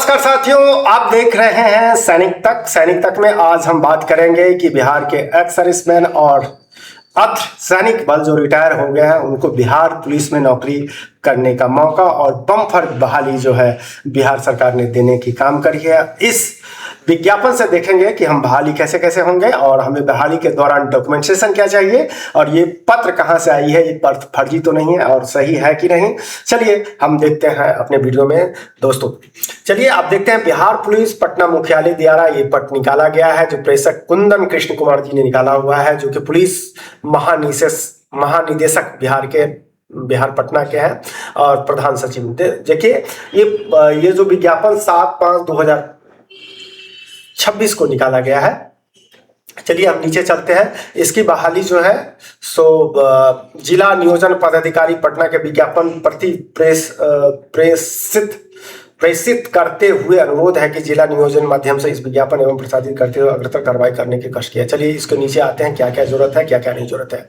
नमस्कार साथियों, आप देख रहे हैं सैनिक तक में आज हम बात करेंगे कि बिहार के एक्स सर्विसमैन और अर्ध सैनिक बल जो रिटायर हो गए हैं उनको बिहार पुलिस में नौकरी करने का मौका और बम्पर बहाली जो है बिहार सरकार ने देने की काम करी है। इस विज्ञापन से देखेंगे कि हम बहाली कैसे कैसे होंगे और हमें बहाली के दौरान डॉक्यूमेंटेशन क्या चाहिए और ये पत्र कहाँ से आई है, ये पत्र फर्जी तो नहीं है और सही है कि नहीं। चलिए हम देखते हैं अपने वीडियो में दोस्तों। चलिए आप देखते हैं बिहार पुलिस पटना मुख्यालय द्वारा ये पत्र निकाला गया है जो प्रेषक कुंदन कृष्ण कुमार जी ने निकाला हुआ है, जो कि पुलिस महानिदेशक बिहार पटना के हैं और प्रधान सचिव। देखिए ये जो विज्ञापन 7/5/2026 को निकाला गया है। चलिए हम नीचे चलते हैं। इसकी बहाली जो है जिला नियोजन पदाधिकारी पटना के विज्ञापन प्रति प्रेषित करते हुए अनुरोध है कि जिला नियोजन माध्यम से इस विज्ञापन एवं प्रसारित करते हुए अग्रतर कार्रवाई करने की कष्ट किया। चलिए इसके नीचे आते हैं, क्या क्या जरूरत है क्या क्या नहीं जरूरत है।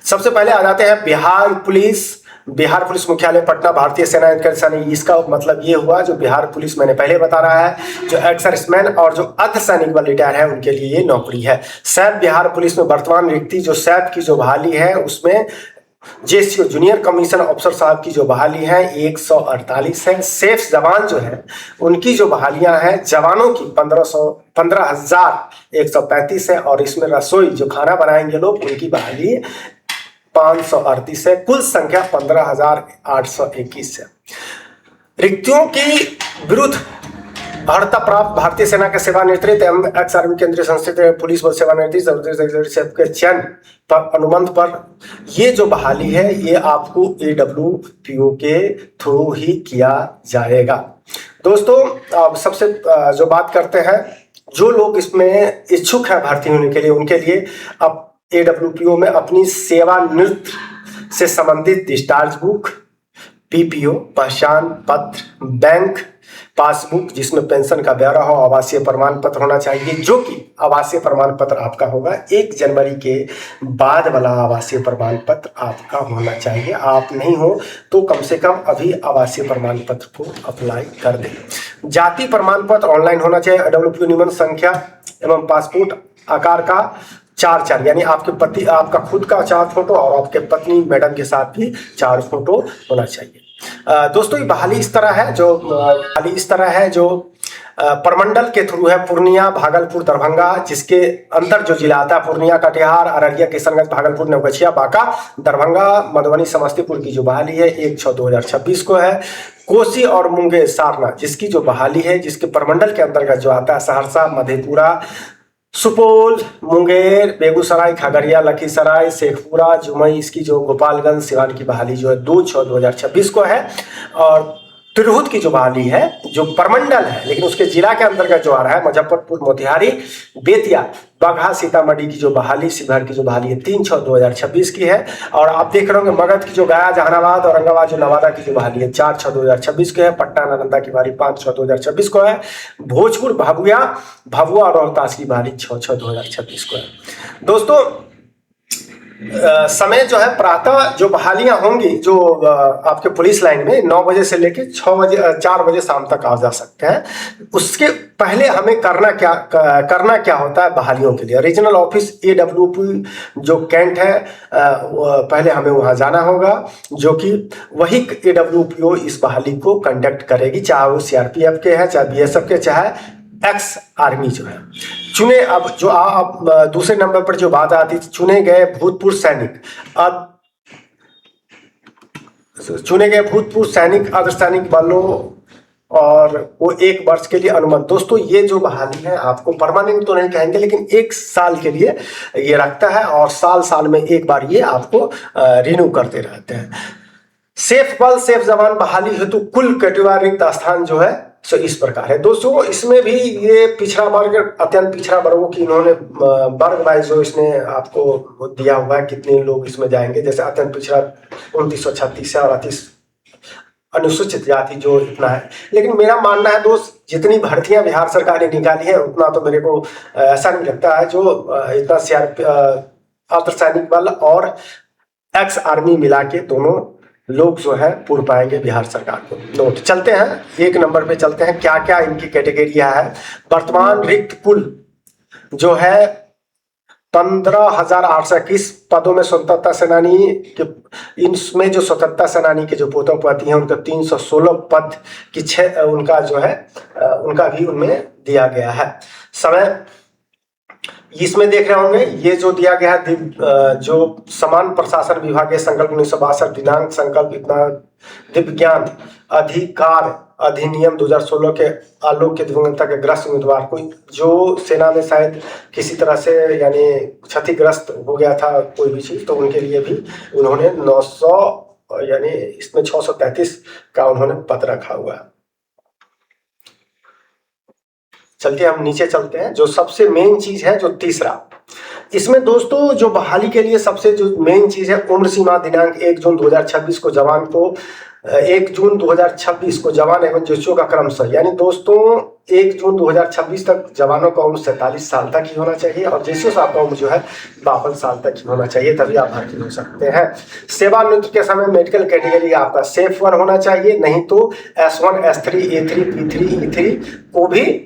सबसे पहले आ जाते हैं बिहार पुलिस मुख्यालय पटना भारतीय सेना अधिकारी। इसका मतलब ये हुआ जो बिहार पुलिस मैंने पहले बता रहा है, जो एक्स सर्विसमैन और जो अर्ध सैनिक बल रिटायर है उनके लिए ये नौकरी है। सैप बिहार पुलिस में वर्तमान रिक्ति जो सैप की जो बहाली है उसमें जेसीओ जूनियर कमीशन अफसर साहब की जो बहाली है 148 है। सेफ जवान जो है उनकी जो बहालियां हैं जवानों की 15,135 है और इसमें रसोई जो खाना बनाएंगे लोग उनकी बहाली 538 है। कुल संख्या 15,821 है। रिक्तियों की विरुद्ध अर्हता प्राप्त भारतीय सेना के सेवानिवृत्त एवं एक्स आर्मी केंद्रीय संस्थित पुलिस बल सेवानिवृत्त के चयन पर अनुबंध पर ये जो बहाली है ये आपको AWPO के थ्रू ही किया जाएगा। दोस्तों अब सबसे जो बात करते हैं, जो लोग इसमें इच्छुक है भर्ती होने के लिए उनके लिए अब AWPO में अपनी सेवानिवृत्त से संबंधित डिस्चार्ज बुक, PPO पहचान पत्र, बैंक पासबुक जिसमें पेंशन का ब्यौरा हो, आवासीय प्रमाण पत्र होना चाहिए, जो कि आवासीय प्रमाण पत्र आपका होगा 1 जनवरी के बाद वाला आवासीय प्रमाण पत्र आपका होना चाहिए। आप नहीं हो तो कम से कम अभी आवासीय प्रमाण पत्र को अप्लाई कर दें। जाति प्रमाण पत्र ऑनलाइन होना चाहिए। AWPO निबंधन संख्या एवं पासपोर्ट आकार का 4 यानी आपका खुद का 4 फोटो और आपके पत्नी मैडम के साथ भी 4 फोटो होना चाहिए। दोस्तों ये बहाली इस तरह है जो प्रमंडल के थ्रू है। पूर्णिया, भागलपुर, दरभंगा, जिसके अंदर जो जिला आता है पूर्णिया, कटिहार, अररिया, किशनगंज, भागलपुर, नवगछिया, बांका, दरभंगा, मधुबनी, समस्तीपुर की जो बहाली है 1/6/2026 को है। कोसी और मुंगेर, सारना जिसकी जो बहाली है जिसके प्रमंडल के अंतर्गत जो आता है सहरसा, मधेपुरा, सुपौल, मुंगेर, बेगूसराय, खगड़िया, लखीसराय, शेखपुरा, जुमई, इसकी जो गोपालगंज, सिवान की बहाली जो है 2/6/2026 को है। और तिरहुत की जो बहाली है जो प्रमंडल है लेकिन उसके जिला के अंतर्गत जो आ रहा है मुजफ्फरपुर, मोतिहारी, बेतिया, बगहा, सीतामढ़ी की जो बहाली, शिवहर की जो बहाली है 3/6/2026 की है। और आप देख रहे होंगे मगध की जो गया, जहानाबाद, औरंगाबाद जो नवादा की जो बहाली है 4/6/2026 की है। पटना, नालंदा की बहाली 5/6/2026 को है। भोजपुर, भभुआ और रोहतास की बहाली 6/6/2026 को है। दोस्तों समय जो है प्रातः जो बहालियां होंगी जो आपके पुलिस लाइन में 9 बजे से लेके 4 बजे शाम तक आ जा सकते हैं। उसके पहले हमें करना क्या होता है बहालियों के लिए। रीजनल ऑफिस AWP जो कैंट है पहले हमें वहां जाना होगा, जो कि वही AWPO इस बहाली को कंडक्ट करेगी, चाहे वो CRPF के है, चाहे BSF के, चाहे एक्स आर्मी जो है चुने। अब जो आप दूसरे नंबर पर जो बात आती थी, चुने गए भूतपूर्व सैनिक अर्धसैनिक बलों और वो 1 वर्ष के लिए अनुमत। दोस्तों ये जो बहाली है आपको परमानेंट तो नहीं कहेंगे लेकिन 1 साल के लिए ये रखता है और साल में एक बार ये आपको रिन्यू करते रहते हैं। सेफ बल सेफ जवान बहाली हेतु कुल कैटेगरी रिक्त स्थान जो है सो इस प्रकार है। दोस्तों इसमें भी ये पिछड़ा वर्ग, अत्यंत पिछड़ा वर्गों की इन्होंने वर्ग वाइज जो इसने आपको दिया हुआ है कितने लोग इसमें जाएंगे। जैसे अत्यंत पिछड़ा 2936 है और अति अनुसूचित जाति जो इतना है। लेकिन मेरा मानना है दोस्त जितनी भर्तियां बिहार सरकार ने निकाली है उतना तो मेरे को ऐसा नहीं लगता है जो इतना अर्धसैनिक बल और एक्स आर्मी मिला के दोनों लोग जो है पूर पाएंगे बिहार सरकार को। नोट चलते हैं, 1 नंबर पे चलते हैं, क्या क्या इनकी कैटेगरिया है। वर्तमान रिक्त कुल जो है 15,821 पदों में स्वतंत्रता सेनानी के, इनमें जो स्वतंत्रता सेनानी के जो पोता पोती हैं उनका 316 पद की उनका जो है उनका भी उनमें दिया गया है। समय इसमें देख रहे होंगे, ये जो दिया गया है जो समान प्रशासन विभागीय संकल्प 1962 दिनांक संकल्प इतना दिव्यांग अधिकार अधिनियम 2016 के आलोक के दिव्यांगता के ग्रस्त उम्मीदवार को, जो सेना में शायद किसी तरह से यानी क्षतिग्रस्त हो गया था कोई भी चीज, तो उनके लिए भी उन्होंने 900 यानी इसमें 633 का उन्होंने पद रखा हुआ है। चलते हम नीचे चलते हैं, जो सबसे मेन चीज है जो तीसरा, इसमें दोस्तों जो बहाली के लिए सबसे जो मेन चीज है, उम्र सीमा दिनांक 1 जून 2026 को जवान को 1 जून 2026 को जवान एवं ज्येष्ठों का क्रमशः, यानी दोस्तों 1 जून 2026 तक जवानों का उम्र 47 साल तक ही होना चाहिए और ज्येष्ठों साहब का उम्र जो है 52 साल तक ही होना चाहिए, तभी आप भर्ती हो सकते हैं। सेवानिवृत्ति के समय मेडिकल कैटेगरी आपका सेफ 1 होना चाहिए, नहीं तो S1 S3 A3 P3 E3 को भी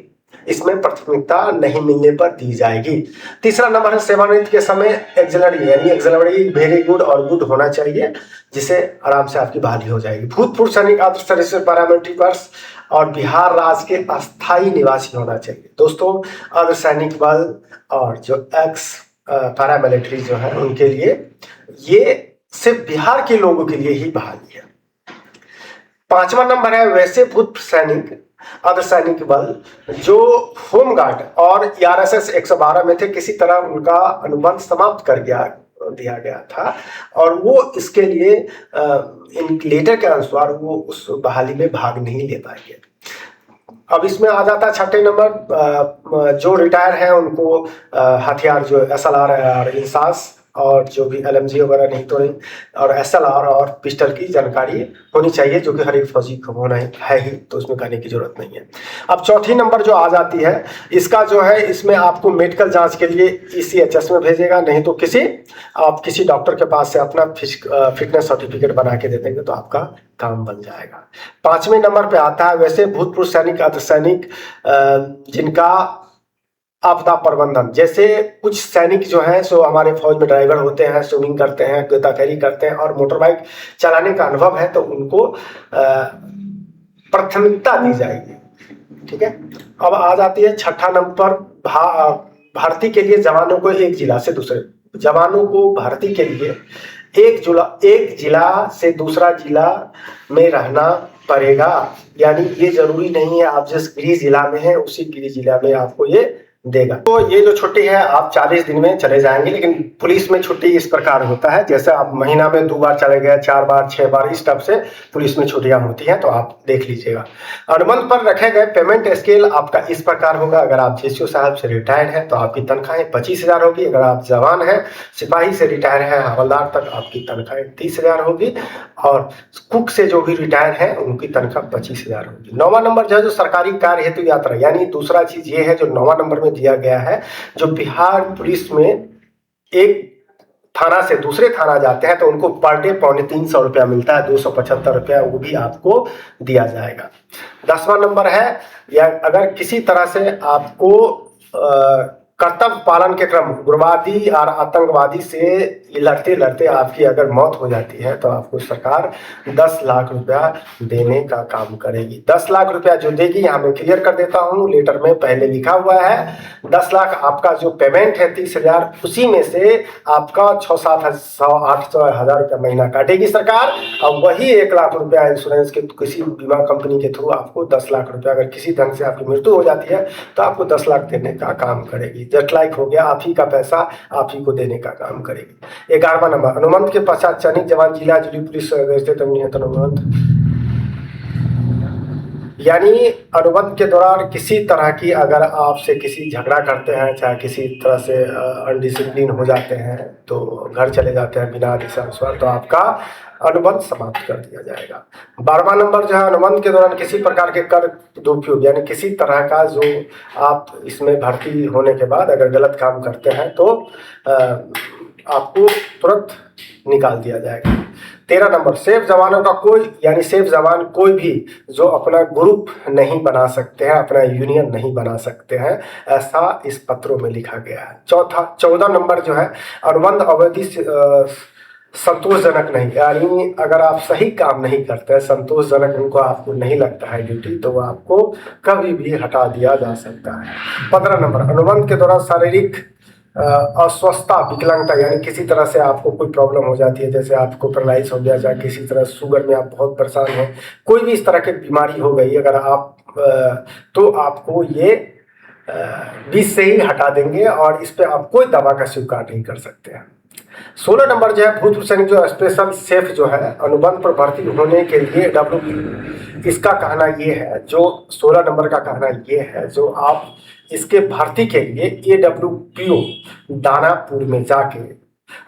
इसमें प्राथमिकता नहीं मिलने पर दी जाएगी। तीसरा नंबर है सेवानिवृत्ति के समय एक्सिलरी, यानी एक्सिलरी वेरी गुड और गुड होना चाहिए, जिसे आराम से आपकी बहाली हो जाएगी। भूतपूर्व सैनिक अर्ध सदस्य पैरामिलिट्री वर्ष और बिहार राज्य के अस्थायी निवासी होना चाहिए। दोस्तों अर्ध सैनिक बल और जो एक्स पैरामिलिट्री जो है उनके लिए ये सिर्फ बिहार के लोगों के लिए ही बहाली है। 5वां नंबर है वैसे भूत सैनिक अर्धसैनिक बल जो होमगार्ड और आरएसएस 112 में थे, किसी तरह उनका अनुबंध समाप्त कर दिया गया था और वो इसके लिए इन लेटर के अनुसार वो उस बहाली में भाग नहीं ले पाएंगे। अब इसमें आ जाता है 6ठे नंबर, जो रिटायर है उनको हथियार जो SLR और इंसास और जो भी LMG वगैरह नहीं तो नहीं, और SLR और पिस्टल की जानकारी होनी चाहिए, जो कि हर एक फौजी को होना है ही, तो उसमें कहने की जरूरत नहीं है। अब चौथी नंबर जो आ जाती है, इसका जो है इसमें आपको मेडिकल जांच के लिए ECHS में भेजेगा, नहीं तो आप किसी डॉक्टर के पास से अपना फिटनेस सर्टिफिकेट बना के दे देंगे तो आपका काम बन जाएगा। 5वें नंबर पे आता है वैसे भूतपूर्व सैनिक अर्धसैनिक जिनका आपदा प्रबंधन, जैसे कुछ सैनिक जो हैं सो हमारे फौज में ड्राइवर होते हैं, स्विमिंग करते हैं, गोताखोरी करते हैं और मोटर बाइक चलाने का अनुभव है, तो उनको प्राथमिकता दी जाएगी। ठीक है, अब आ जाती है 6ठा नंबर भर्ती के लिए जवानों को एक जिला से दूसरे, जवानों को भर्ती के लिए एक जिला से दूसरा जिला में रहना पड़ेगा, यानी ये जरूरी नहीं है आप जिस गृह जिला में है उसी गृह जिला में आपको ये देगा। तो ये जो छुट्टी है आप 40 दिन में चले जाएंगे, लेकिन पुलिस में छुट्टी इस प्रकार होता है, जैसे आप महीना में 2 बार चले गए, 4 बार 6 बार, इस टाइप से पुलिस में छुट्टियां होती हैं, तो आप देख लीजिएगा। अनुबंध पर रखे गए पेमेंट स्केल आपका इस प्रकार होगा, अगर आप JCO साहब से रिटायर्ड है तो आपकी तनख्वाहें 25,000 होगी, अगर आप जवान हैं, सिपाही से रिटायर है, हवलदार तक आपकी तनख्वाहें 30,000 होगी और कुक से जो भी रिटायर है उनकी तनख्वाह 25,000 होगी। 9वां नंबर जो है जो सरकारी कार्य हेतु यात्रा, यानी दूसरा चीज ये है जो 9वां नंबर में दिया गया है, जो बिहार पुलिस में एक थाना से दूसरे थाना जाते हैं तो उनको पर डे 350 रुपया मिलता है, 275 रुपया वो भी आपको दिया जाएगा। 10वां नंबर है, या अगर किसी तरह से आपको कर्तव्य पालन के क्रम उग्रवादी और आतंकवादी से लड़ते लड़ते आपकी अगर मौत हो जाती है तो आपको सरकार 10 लाख रुपया देने का काम करेगी। 10 लाख रुपया जो देगी, यहाँ मैं क्लियर कर देता हूँ, लेटर में पहले लिखा हुआ है 10 लाख आपका जो पेमेंट है 30,000, उसी में से आपका 600-700-800 रुपया महीना काटेगी सरकार, और वही 1 लाख रुपया इंश्योरेंस के किसी बीमा कंपनी के थ्रू आपको 10 लाख रुपया, अगर किसी ढंग से आपकी मृत्यु हो जाती है तो आपको 10 लाख देने का काम करेगी। जस्ट लाइक हो गया, आप ही का पैसा आप ही को देने का काम करेगी। 11वां नंबर, अनुबंध के पश्चात चयनित जवान जिला जुली पुलिस नियंत्रण अनुबंध, यानी अनुबंध के दौरान किसी तरह की अगर आपसे किसी झगड़ा करते हैं, चाहे किसी तरह से अनडिसिप्लिन हो जाते हैं तो घर चले जाते हैं बिना आदेशानुसार, तो आपका अनुबंध समाप्त कर दिया जाएगा। 12वां नंबर जो है, अनुबंध के दौरान किसी प्रकार के कर दुरुपयोग, यानी किसी तरह का जो आप इसमें भर्ती होने के बाद अगर गलत काम करते हैं तो आपको तुरंत निकाल दिया जाएगा। 13 नंबर, सेफ जवानों का कोई यानी सेफ जवान कोई भी जो अपना ग्रुप नहीं बना सकते हैं, अपना यूनियन नहीं बना सकते हैं, ऐसा इस पत्रों में लिखा गया है। 14 नंबर जो है, अनुबंध अवधि संतोषजनक नहीं, यानी अगर आप सही काम नहीं करते हैं, संतोषजनक उनको आपको नहीं लगता है ड्यूटी, तो आपको कभी भी हटा दिया जा सकता है। 15 नंबर, अनुबंध के दौरान शारीरिक अस्वस्थता, विकलांगता, यानी किसी तरह से आपको कोई प्रॉब्लम हो जाती है, जैसे आपको पैरालाइज हो गया, या किसी तरह शुगर में आप बहुत परेशान हैं, कोई भी इस तरह की बीमारी हो गई अगर आप तो आपको ये बीच से ही हटा देंगे और इस पे आप कोई दवा का स्वीकार नहीं कर सकते हैं। 16 नंबर जो है, भूतपूर्व सैनिक जो स्पेशल सेफ जो है अनुबंध पर भर्ती होने के लिए डब्ल्यू, इसका कहना ये है, जो 16 नंबर का कहना ये है, जो आप इसके भर्ती के लिए AWPO दानापुर में जाके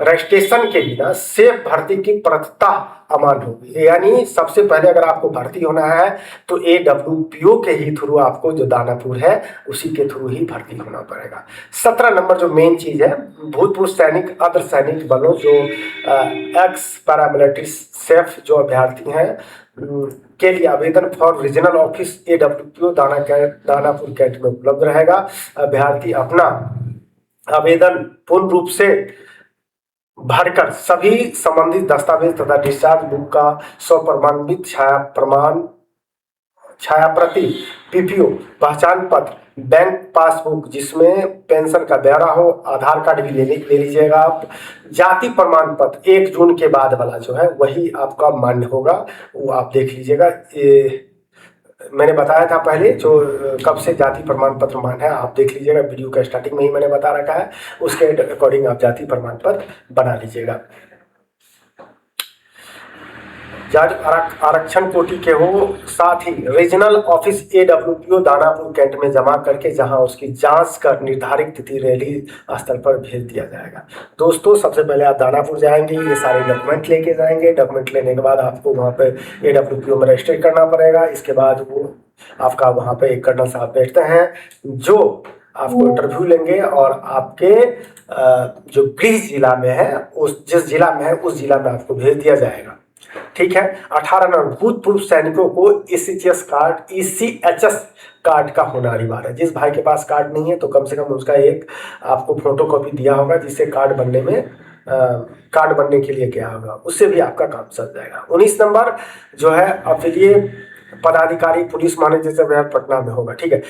रजिस्ट्रेशन के बिना सेफ भर्ती की प्रथता अमान होगी। यानी सबसे पहले अगर आपको भर्ती होना है तो AWPO के ही थ्रू आपको, जो दानापुर है उसी के थ्रू ही भर्ती होना पड़ेगा। 17 नंबर जो मेन चीज है, भूतपूर्व सैनिक, अर्ध सैनिक बलों जो एक्स पैरामिलिट्री सेफ जो अभ्यर्थी हैं के लिए आवेदन for regional office AWPO Danapur cantt में उपलब्ध रहेगा। अभ्यर्थी अपना आवेदन पूर्ण रूप से भरकर सभी संबंधित दस्तावेज तथा डिस्चार्ज बुक का स्वप्रमाणित छाया प्रति, PPO, पहचान पत्र, बैंक पासबुक जिसमें पेंशन का ब्यौरा हो, आधार कार्ड भी ले लीजिएगा आप। जाति प्रमाण पत्र 1 जून के बाद वाला जो है वही आपका मान्य होगा, वो आप देख लीजिएगा। मैंने बताया था पहले जो कब से जाति प्रमाण पत्र मान्य है, आप देख लीजिएगा, वीडियो का स्टार्टिंग में ही मैंने बता रखा है, उसके अकॉर्डिंग आप जाति प्रमाण पत्र बना लीजिएगा। आरक्षण कोटि के हो, साथ ही regional office AWPO Danapur cantt में जमा करके जहां उसकी जांच कर निर्धारित तिथि रैली स्थल पर भेज दिया जाएगा। दोस्तों सबसे पहले आप दानापुर जाएंगे, ये सारे डॉक्यूमेंट लेके जाएंगे। डॉक्यूमेंट लेने के बाद आपको वहां पे AWPO में रजिस्टर करना पड़ेगा। इसके बाद वो आपका वहां पे एक कर्नल साहब बैठते हैं जो आपको इंटरव्यू लेंगे और आपके जो गृह जिला में है, उस जिस जिला में है उस जिला में आपको भेज दिया जाएगा। ठीक है। 18 नंबर, भूतपूर्व सैनिकों को ECHS कार्ड का होना अनिवार्य है। जिस भाई के पास कार्ड नहीं है तो कम से कम उसका एक आपको फोटो कॉपी दिया होगा, जिससे कार्ड बनने में कार्ड बनने के लिए क्या होगा, उससे भी आपका काम चल जाएगा। 19 नंबर जो है, अफिलिए पदाधिकारी पुलिस महानिदेशक पटना में होगा। ठीक है।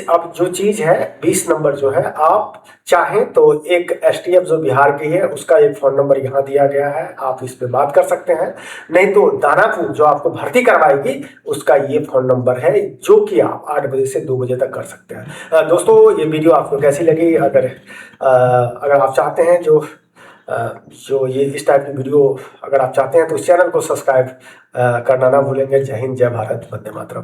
अब जो चीज है 20 नंबर जो है, आप चाहें तो एक STF जो बिहार की है उसका एक फोन नंबर यहाँ दिया गया है, आप इस पे बात कर सकते हैं। नहीं तो दानापुर जो आपको भर्ती करवाएगी उसका ये फोन नंबर है, जो कि आप 8 बजे से 2 बजे तक कर सकते हैं। दोस्तों ये वीडियो आपको कैसी लगी? अगर आप चाहते हैं जो ये इस टाइप की वीडियो अगर आप चाहते हैं तो इस चैनल को सब्सक्राइब करना ना भूलेंगे। जय हिंद, जय भारत, वंदे मातरम।